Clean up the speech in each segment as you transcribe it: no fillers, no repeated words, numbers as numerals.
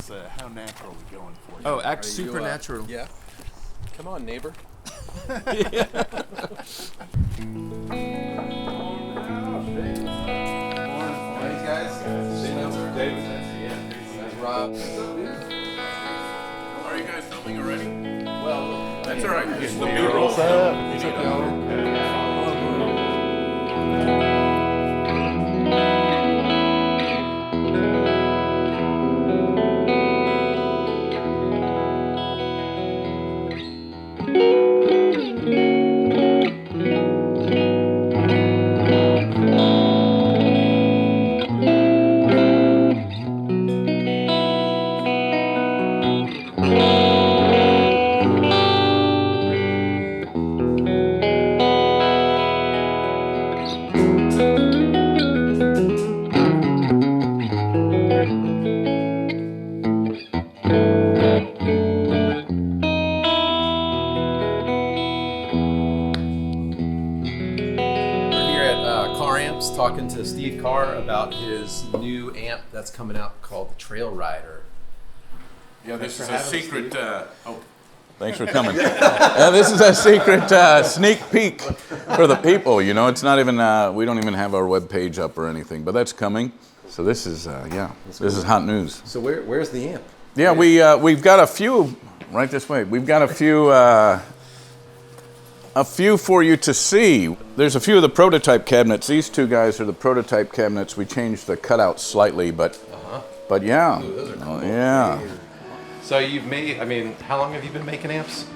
how natural are we going for you? Oh, act supernatural. Yeah. Come on, neighbor. Morning, guys. David. That's Rob. Are you guys filming already? Well, That's all right. It's the B-roll. What's up? What's up, Carr Amps, talking to Steve Carr about his new amp that's coming out called the Trail Rider. Yeah, this is a secret. Thanks for coming. This is a secret sneak peek for the people. You know, it's not even, we don't even have our webpage up or anything, but that's coming. So this is, this is hot news. So where's the amp? Yeah, we've got a few, right this way. We've got a few for you to see. There's a few of the prototype cabinets. These two guys are the prototype cabinets. We changed the cutout slightly, but yeah. Ooh, those are cool. Yeah. So you've made, I mean, how long have you been making amps?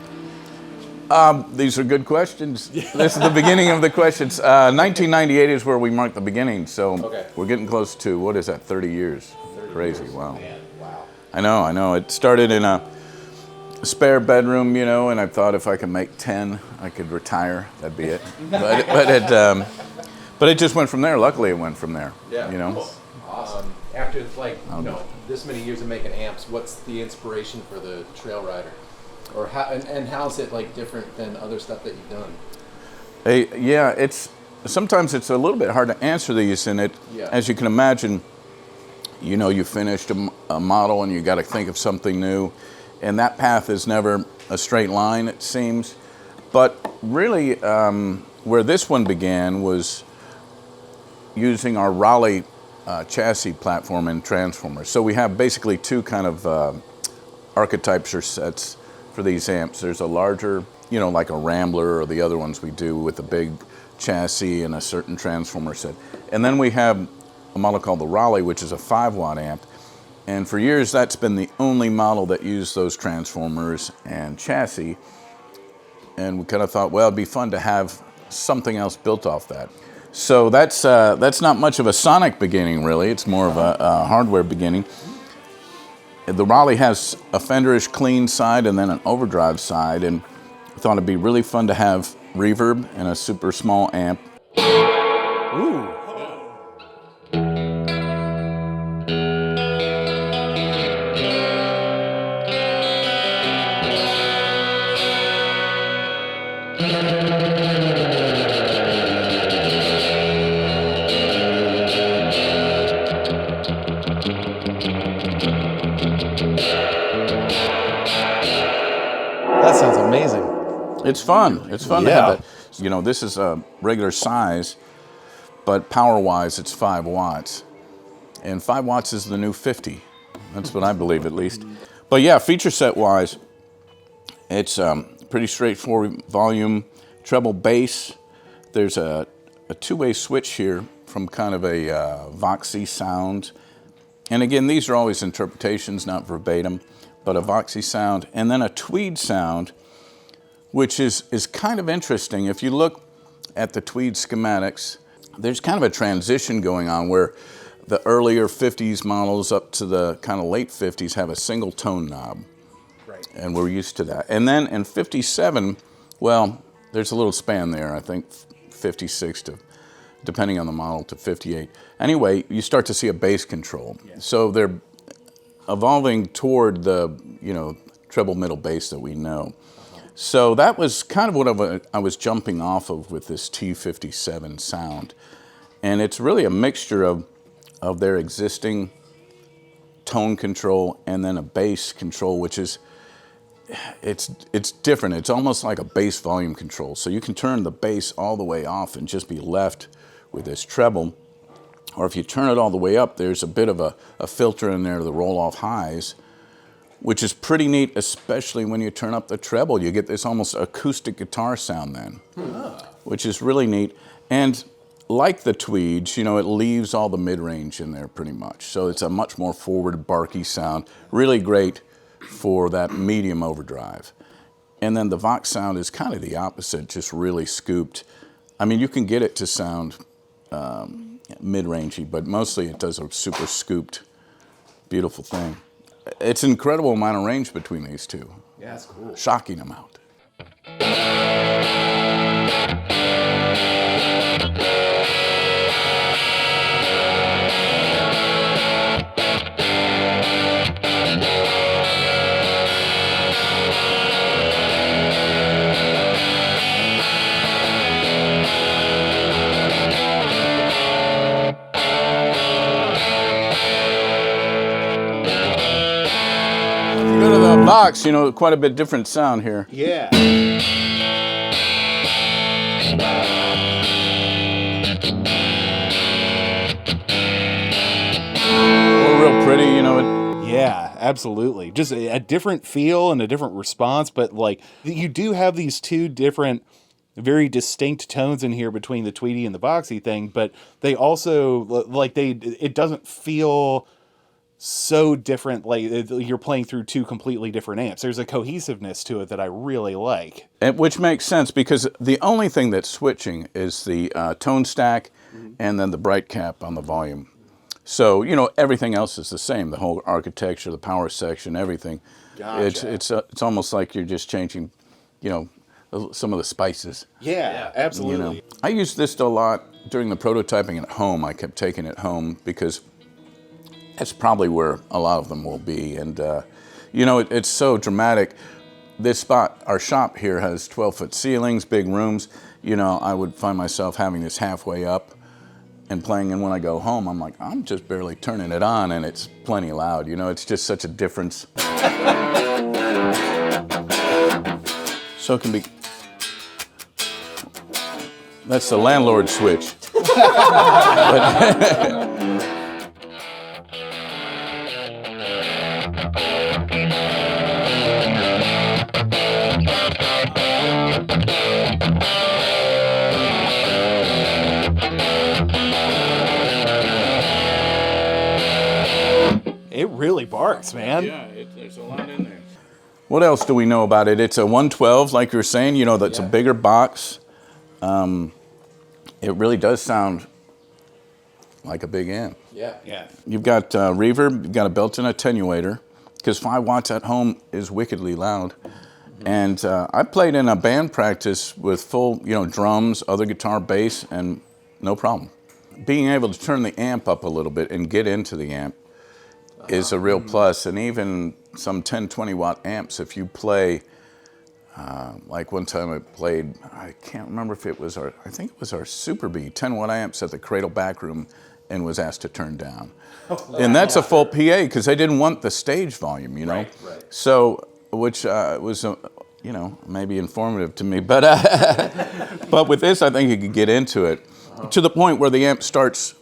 These are good questions. This is the beginning of the questions. 1998 is where we marked the beginning, so we're getting close to, what is that, 30 years? 30 Crazy, years. wow. Man, wow. I know. It started in a spare bedroom, you know, and I thought if I could make 10, I could retire. That'd be it. But it just went from there. Luckily, it went from there. Yeah. You know. Cool. Awesome. After this many years of making amps, what's the inspiration for the Trail Rider, or how and how's it like different than other stuff that you've done? Sometimes it's a little bit hard to answer these, and as you can imagine, you know, you finished a model and you got to think of something new. And that path is never a straight line, it seems. But really, where this one began was using our Raleigh chassis platform and transformers. So we have basically two kind of archetypes or sets for these amps. There's a larger, you know, like a Rambler, or the other ones we do with a big chassis and a certain transformer set. And then we have a model called the Raleigh, which is a 5-watt amp. And for years, that's been the only model that used those transformers and chassis. And we kind of thought, well, it'd be fun to have something else built off that. So that's not much of a sonic beginning, really. It's more of a hardware beginning. The Raleigh has a Fenderish clean side and then an overdrive side. And I thought it'd be really fun to have reverb and a super small amp. Ooh. That sounds amazing. It's fun. It's fun to have that. You know, this is a regular size, but power-wise, it's 5 watts. And 5 watts is the new 50. That's what I believe, at least. But yeah, feature set-wise, it's pretty straightforward. Volume, treble bass. There's a two-way switch here from kind of a Voxy sound. And again, these are always interpretations, not verbatim, but a Voxy sound. And then a Tweed sound, which is kind of interesting. If you look at the Tweed schematics, there's kind of a transition going on where the earlier 50s models up to the kind of late 50s have a single tone knob. Right. And we're used to that. And then in 57, well, there's a little span there, I think 56 to, depending on the model, to 58. Anyway, you start to see a bass control. Yeah. So they're evolving toward the, you know, treble middle bass that we know. So that was kind of what I was jumping off of with this T57 sound. And it's really a mixture of their existing tone control, and then a bass control, which is, it's different. It's almost like a bass volume control. So you can turn the bass all the way off and just be left with this treble. Or if you turn it all the way up, there's a bit of a filter in there to the roll-off highs, which is pretty neat, especially when you turn up the treble. You get this almost acoustic guitar sound then, which is really neat. And like the Tweeds, you know, it leaves all the mid-range in there pretty much. So it's a much more forward, barky sound. Really great for that medium overdrive. And then the Vox sound is kind of the opposite, just really scooped. I mean, you can get it to sound mid-rangey, but mostly it does a super scooped, beautiful thing. It's an incredible amount of range between these two. Yeah, that's cool. Shocking amount. Go to the Vox, you know, quite a bit different sound here. Yeah. Real pretty, you know. Yeah, absolutely. Just a different feel and a different response, but like you do have these two different, very distinct tones in here between the Tweedy and the Voxy thing, but they also like it doesn't feel so different, like you're playing through two completely different amps. There's a cohesiveness to it that I really like. Which makes sense because the only thing that's switching is the tone stack and then the bright cap on the volume. So, you know, everything else is the same. The whole architecture, the power section, everything. Gotcha. It's almost like you're just changing, you know, some of the spices. Yeah, absolutely. You know, I used this a lot during the prototyping at home. I kept taking it home because that's probably where a lot of them will be. And, you know, it's so dramatic. This spot, our shop here has 12-foot ceilings, big rooms. You know, I would find myself having this halfway up and playing, and when I go home, I'm like, I'm just barely turning it on, and it's plenty loud. You know, it's just such a difference. So it can be, that's the landlord switch. It really barks, man. Yeah, there's a lot in there. What else do we know about it? It's a 112, like you were saying, you know, that's a bigger box. It really does sound like a big amp. Yeah. Yeah. You've got reverb, you've got a built-in attenuator, because 5 watts at home is wickedly loud. And I played in a band practice with full, you know, drums, other guitar, bass, and no problem. Being able to turn the amp up a little bit and get into the amp is a real plus. And even some 10, 20 watt amps, if you play, like one time I played, I can't remember if it was I think it was our Super B, 10 watt amps at the Cradle back room and was asked to turn down. And that's a full PA because they didn't want the stage volume, you know? Right. So, which was, you know, maybe informative to me. But, but with this, I think you could get into it to the point where the amp starts,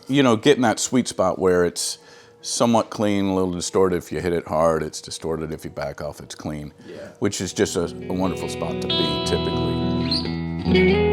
you know, getting that sweet spot where it's somewhat clean, a little distorted if you hit it hard, it's distorted if you back off, it's clean, which is just a wonderful spot to be, typically.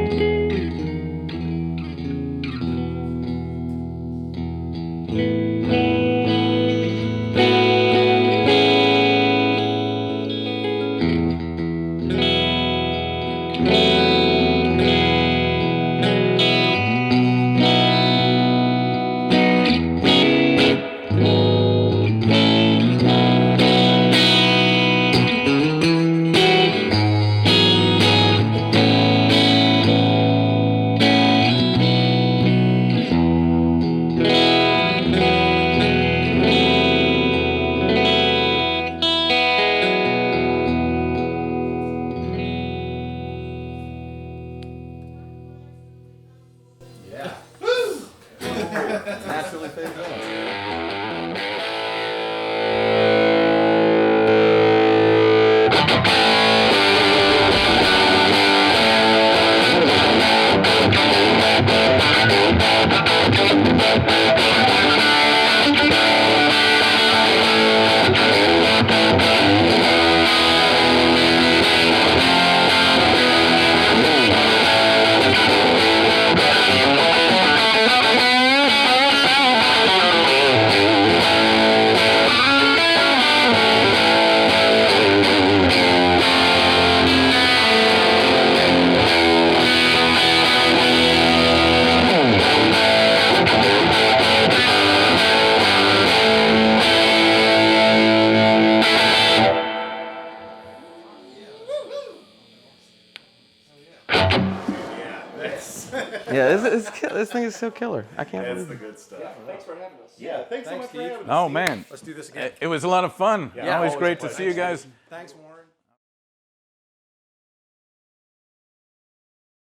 This thing is so killer. I can't believe it. good stuff. Thanks for having us. Yeah, thanks so much for Steve. having us. Oh man, Let's do this again. It was a lot of fun. Yeah, always always great a to pleasure. see you guys. Thanks, Warren.